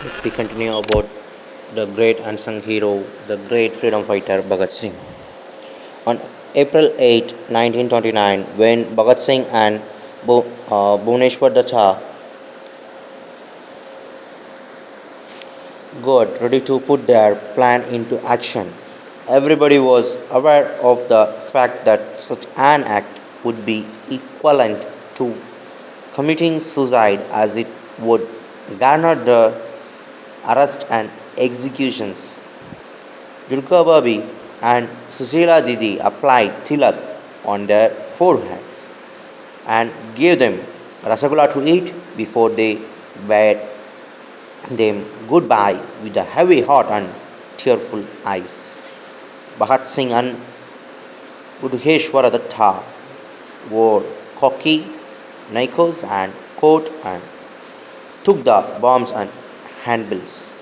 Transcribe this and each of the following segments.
We continue about the great unsung hero, the great freedom fighter Bhagat Singh. On April 8, 1929, when Bhagat Singh and Bhuneshwar Datta got ready to put their plan into action, everybody was aware of the fact that such an act would be equivalent to committing suicide as it would garner the arrest and executions. Durga Babi and Susila Didi applied tilak on their forehead and gave them rasagola to eat before they bade them goodbye with a heavy heart and tearful eyes. Bhagat Singh and Udheshwara Datta wore cocky knickers and coat and took the bombs and handbills.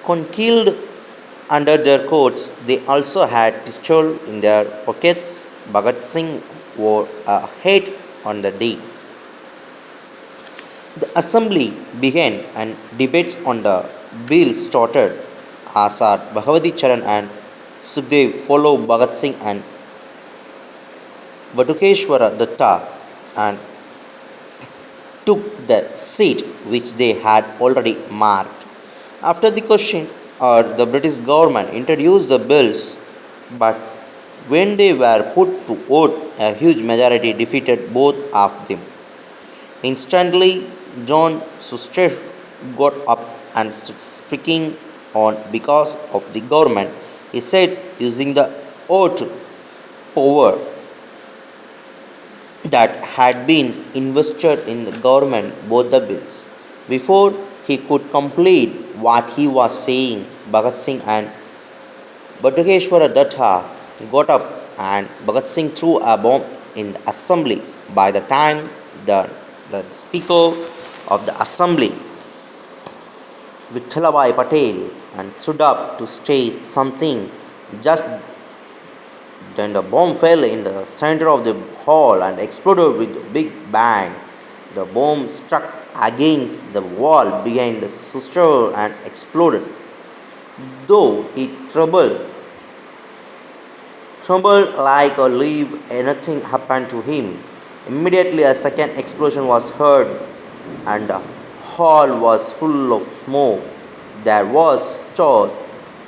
Concealed under their coats, they also had pistols in their pockets. Bhagat Singh wore a hat on the day. The assembly began and debates on the bill started. Asad, Bhagavati Charan and Sukhdev followed Bhagat Singh and Batukeshwara Datta and took the seat which they had already marked. After the question, the British government introduced the bills, but when they were put to vote, a huge majority defeated both of them. Instantly, John Suster got up and started speaking on because of the government. He said, using the oath power that had been invested in the government both the bills. Before he could complete what he was saying, Bhagat Singh and Batukeshwara Datta got up and Bhagat Singh threw a bomb in the assembly. By the time the speaker of the assembly, Vitthalabai Patel, and stood up to say something, just then the bomb fell in the center of the hall and exploded with a big bang. The bomb struck against the wall behind the sister and exploded. Though he trembled like a leaf, nothing happened to him. Immediately a second explosion was heard and the hall was full of smoke. There was church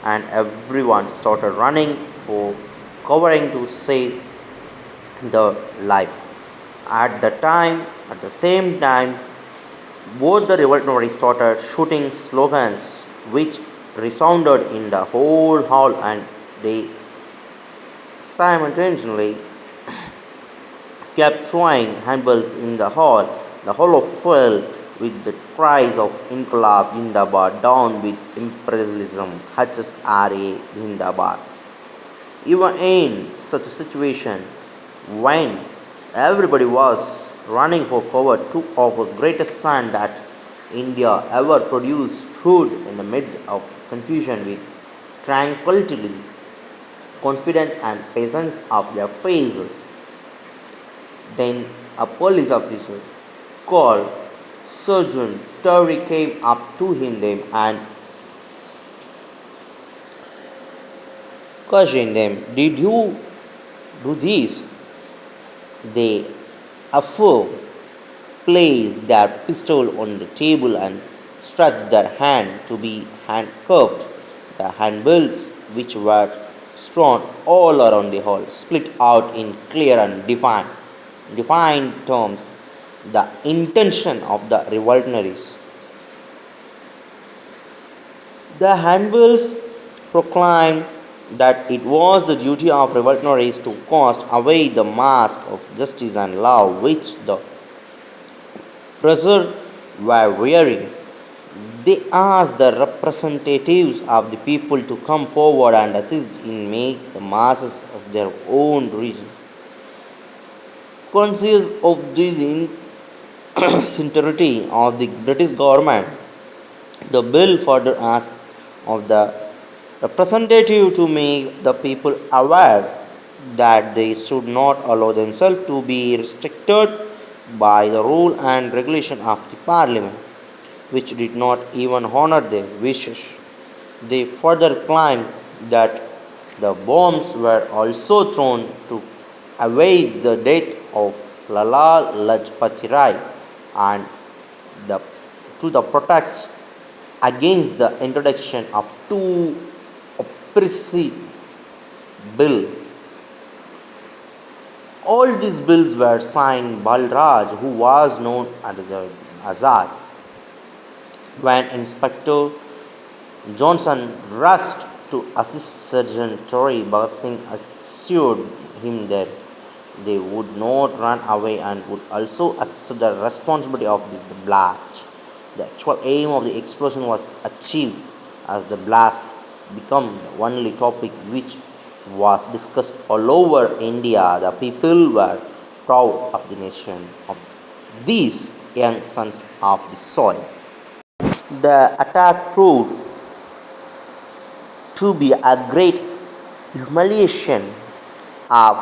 and everyone started running for covering to save the life. At the same time, both the revolutionaries started shooting slogans which resounded in the whole hall and they simultaneously kept throwing handballs in the hall. The hall fell with the cries of Inqilab Jindabad down with imperialism HSRA Jindabad. Even in such a situation, when everybody was running for cover, two of the greatest sons that India ever produced stood in the midst of confusion with tranquility, confidence, and patience of their faces. Then a police officer called Surgeon Terry came up to him them and questioned them. Did you do this? They affirmed, placed their pistol on the table and stretched their hand to be handcuffed. The handbills, which were strewn all around the hall, split out in clear and defined terms the intention of the revolutionaries. The handbills proclaimed that it was the duty of revolutionaries to cast away the mask of justice and love which the oppressors were wearing. They asked the representatives of the people to come forward and assist in make the masses of their own region. Conscious of this insincerity of the British government, the bill further asked of the representative to make the people aware that they should not allow themselves to be restricted by the rule and regulation of the parliament. which did not even honor their wishes. They further claimed that the bombs were also thrown to await the death of Lala Lajpati Rai and the, to the protest against the introduction of two oppressive bill. All these bills were signed by Balraj, who was known as the Azad. When Inspector Johnson rushed to assist Sergeant Tory, Bhagat Singh assured him that they would not run away and would also accept the responsibility of this blast. The actual aim of the explosion was achieved as the blast became the only topic which was discussed all over India. The people were proud of the nation of these young sons of the soil. The attack proved to be a great humiliation of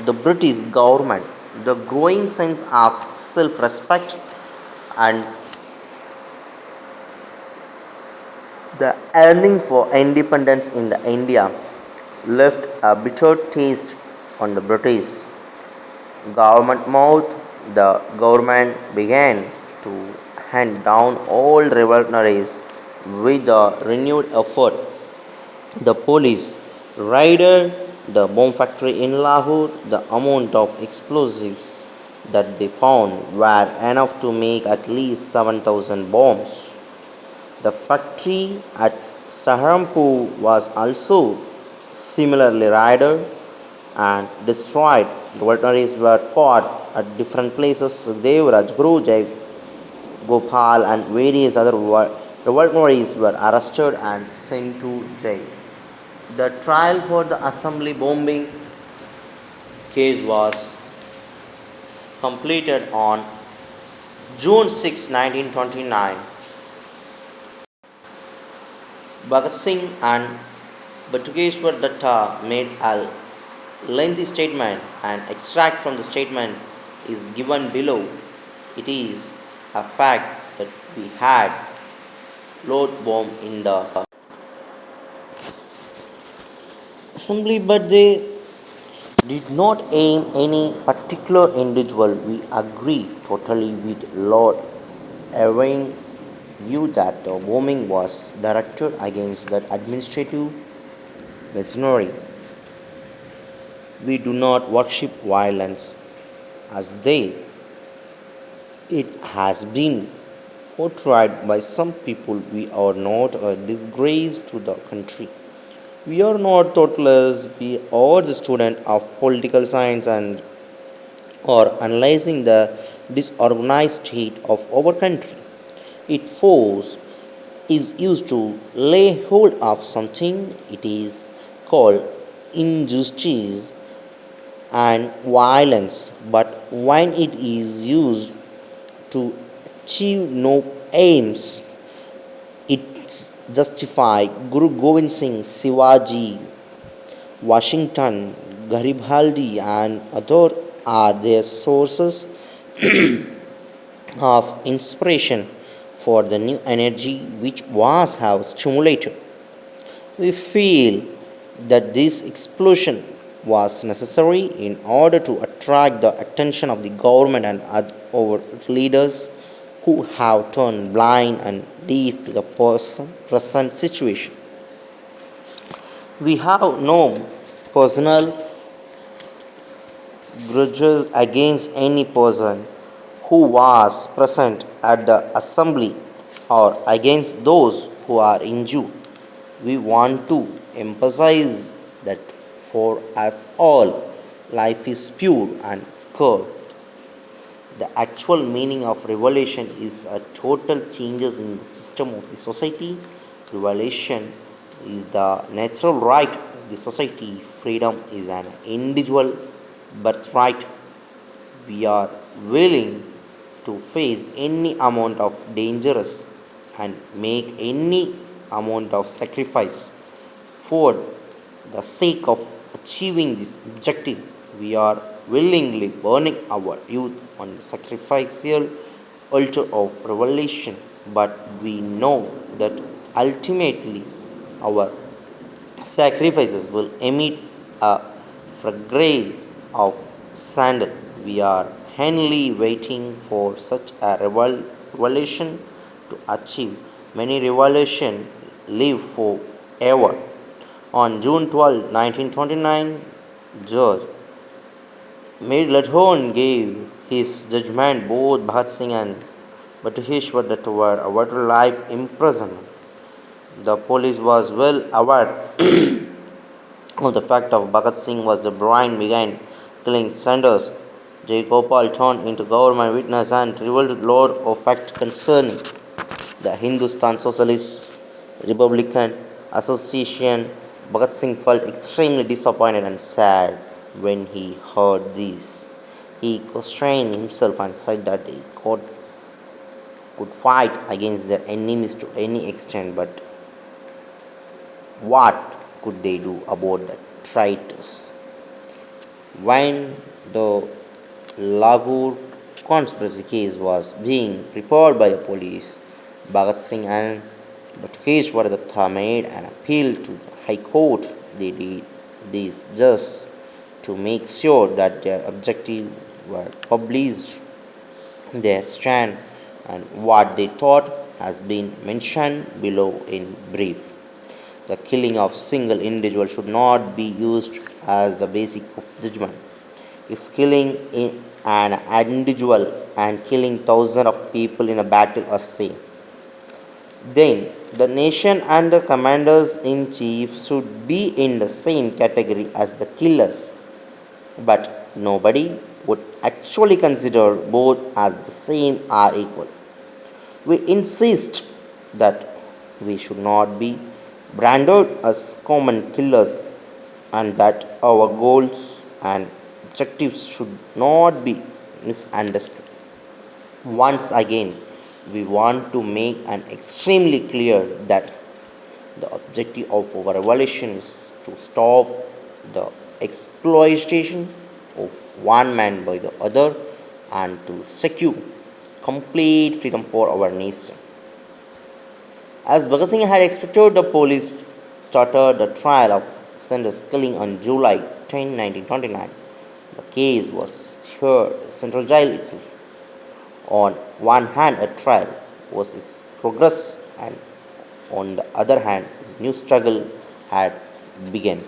the British government. The growing sense of self respect and the yearning for independence in the India left a bitter taste on the British government mouth. The government began to hand down old revolutionaries with a renewed effort. The police raided the bomb factory in Lahore. The amount of explosives that they found were enough to make at least 7,000 bombs. The factory at Saharanpur was also similarly raided and destroyed. Revolutionaries were caught at different places. Devraj, Guru, Jai, Gopal, and various other revolutionaries were arrested and sent to jail. The trial for the assembly bombing case was completed on June 6, 1929. Bhagat Singh and Batukeshwar Datta made a lengthy statement. An extract from the statement is given below. It is a fact that we had load bomb in the assembly, but they did not aim any particular individual. We agree totally with Lord Irving view that the bombing was directed against that administrative machinery. We do not worship violence as they it has been portrayed by some people. We are not a disgrace to the country. We are not thoughtless. We are the student of political science and are analyzing the disorganized state of our country. Its force is used to lay hold of something. It is called injustice and violence. But when it is used to achieve no aims, it's justified. Guru Gobind Singh, Shivaji, Washington, Garibaldi, and others are their sources of inspiration for the new energy which was have stimulated. We feel that this explosion was necessary in order to attract the attention of the government and our leaders who have turned blind and deaf to the present situation. We have no personal grudges against any person who was present at the assembly or against those who are injured. We want to emphasize that for us all, life is pure and sacred. The actual meaning of revelation is a total changes in the system of the society. Revelation is the natural right of the society. Freedom is an individual birthright. We are willing to face any amount of dangerous and make any amount of sacrifice for the sake of achieving this objective. We are willingly burning our youth on the sacrificial altar of revelation. but we know that ultimately our sacrifices will emit a fragrance of sandal. We are henly waiting for such a revelation to achieve. Many revelations live forever. On June 12, 1929, George Midlothian gave his judgment. Both Bhagat Singh and Batuhish were that were awarded life imprisonment. The police was well aware of the fact of Bhagat Singh was the brain behind killing Sanders. J. Gopal turned into government witness and revealed lot of facts concerning the Hindustan Socialist Republican Association. Bhagat Singh felt extremely disappointed and sad when he heard this. He constrained himself and said that he could fight against their enemies to any extent, but what could they do about the traitors? When the Lahore conspiracy case was being prepared by the police, Bhagat Singh and Bhatkeshwar made an appeal to the High Court. They did this just to make sure that their objectives were published, their stand, and what they thought has been mentioned below in brief. The killing of single individual should not be used as the basis of judgment. If killing an individual and killing thousands of people in a battle are same, then the nation and the commanders in chief should be in the same category as the killers. But nobody would actually consider both as the same or equal. We insist that we should not be branded as common killers and that our goals and objectives should not be misunderstood. Once again, we want to make an extremely clear that the objective of our revolution is to stop the exploitation of one man by the other and to secure complete freedom for our nation. As Bhagat Singh had expected, the police started the trial of Sanders' killing on July 10, 1929. The case was heard in Central Jail itself. On one hand, a trial was its progress, and on the other hand, his new struggle had begun.